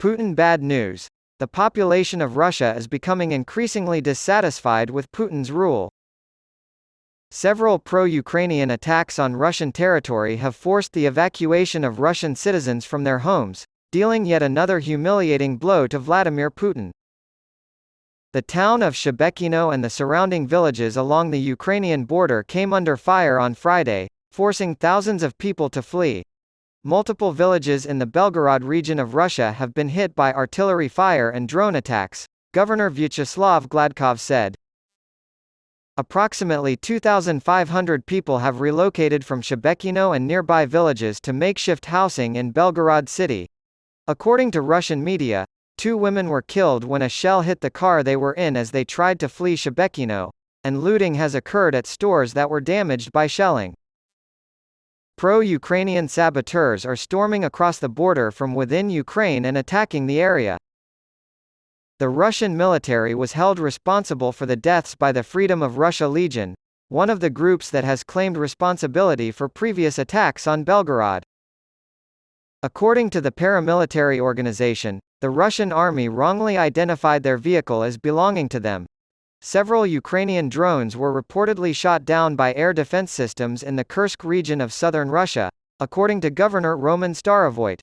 Putin Bad News. The population of Russia is becoming increasingly dissatisfied with Putin's rule. Several pro-Ukrainian attacks on Russian territory have forced the evacuation of Russian citizens from their homes, dealing yet another humiliating blow to Vladimir Putin. The town of Shebekino and the surrounding villages along the Ukrainian border came under fire on Friday, forcing thousands of people to flee. Multiple villages in the Belgorod region of Russia have been hit by artillery fire and drone attacks, Governor Vyacheslav Gladkov said. Approximately 2,500 people have relocated from Shebekino and nearby villages to makeshift housing in Belgorod city. According to Russian media, 2 women were killed when a shell hit the car they were in as they tried to flee Shebekino, and looting has occurred at stores that were damaged by shelling. Pro-Ukrainian saboteurs are storming across the border from within Ukraine and attacking the area. The Russian military was held responsible for the deaths by the Freedom of Russia Legion, one of the groups that has claimed responsibility for previous attacks on Belgorod. According to the paramilitary organization, the Russian army wrongly identified their vehicle as belonging to them. Several Ukrainian drones were reportedly shot down by air defense systems in the Kursk region of southern Russia, according to Governor Roman Starovoyt.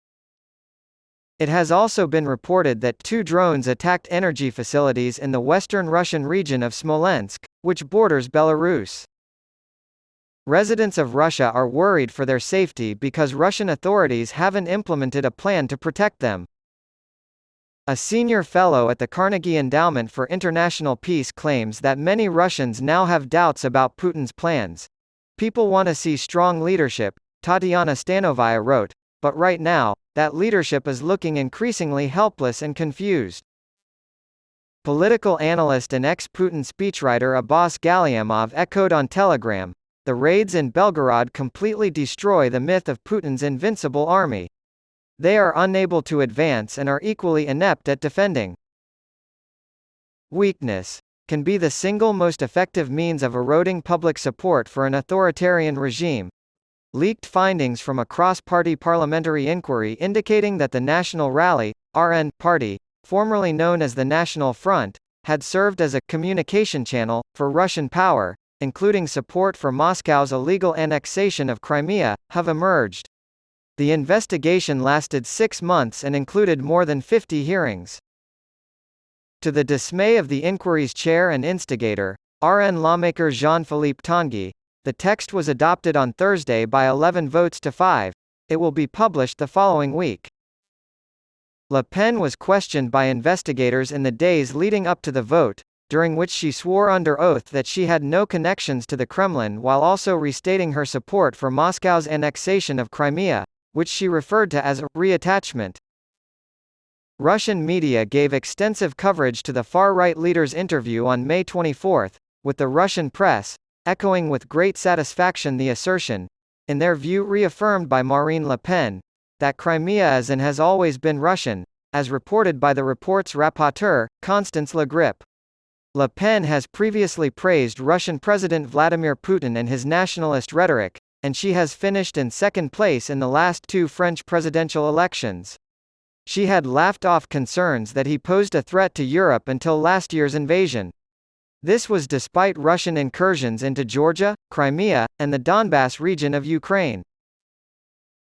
It has also been reported that 2 drones attacked energy facilities in the western Russian region of Smolensk, which borders Belarus. Residents of Russia are worried for their safety because Russian authorities haven't implemented a plan to protect them. A senior fellow at the Carnegie Endowment for International Peace claims that many Russians now have doubts about Putin's plans. People want to see strong leadership, Tatiana Stanovaya wrote, but right now, that leadership is looking increasingly helpless and confused. Political analyst and ex-Putin speechwriter Abbas Galyamov echoed on Telegram, "The raids in Belgorod completely destroy the myth of Putin's invincible army. They are unable to advance and are equally inept at defending." Weakness can be the single most effective means of eroding public support for an authoritarian regime. Leaked findings from a cross-party parliamentary inquiry indicating that the National Rally (RN) party, formerly known as the National Front, had served as a communication channel for Russian power, including support for Moscow's illegal annexation of Crimea, have emerged. The investigation lasted 6 months and included more than 50 hearings. To the dismay of the inquiry's chair and instigator, RN lawmaker Jean-Philippe Tanguy, the text was adopted on Thursday by 11 votes to 5. It will be published the following week. Le Pen was questioned by investigators in the days leading up to the vote, during which she swore under oath that she had no connections to the Kremlin while also restating her support for Moscow's annexation of Crimea, which she referred to as a reattachment. Russian media gave extensive coverage to the far-right leader's interview on May 24, with the Russian press echoing with great satisfaction the assertion, in their view reaffirmed by Marine Le Pen, that Crimea is and has always been Russian, as reported by the report's rapporteur, Constance Le Grip. Le Pen has previously praised Russian President Vladimir Putin and his nationalist rhetoric, and she has finished in second place in the last 2 French presidential elections. She had laughed off concerns that he posed a threat to Europe until last year's invasion. This was despite Russian incursions into Georgia, Crimea, and the Donbass region of Ukraine.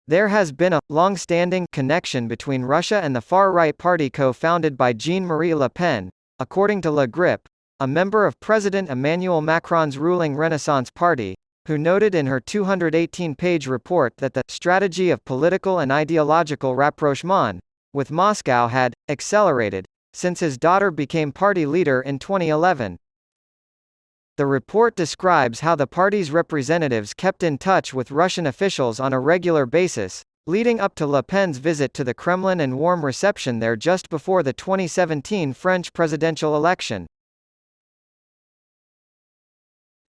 There has been a long-standing connection between Russia and the far-right party co-founded by Jean-Marie Le Pen, according to Le Grip, a member of President Emmanuel Macron's ruling Renaissance Party, who noted in her 218-page report that the strategy of political and ideological rapprochement with Moscow had accelerated since his daughter became party leader in 2011. The report describes how the party's representatives kept in touch with Russian officials on a regular basis, leading up to Le Pen's visit to the Kremlin and warm reception there just before the 2017 French presidential election.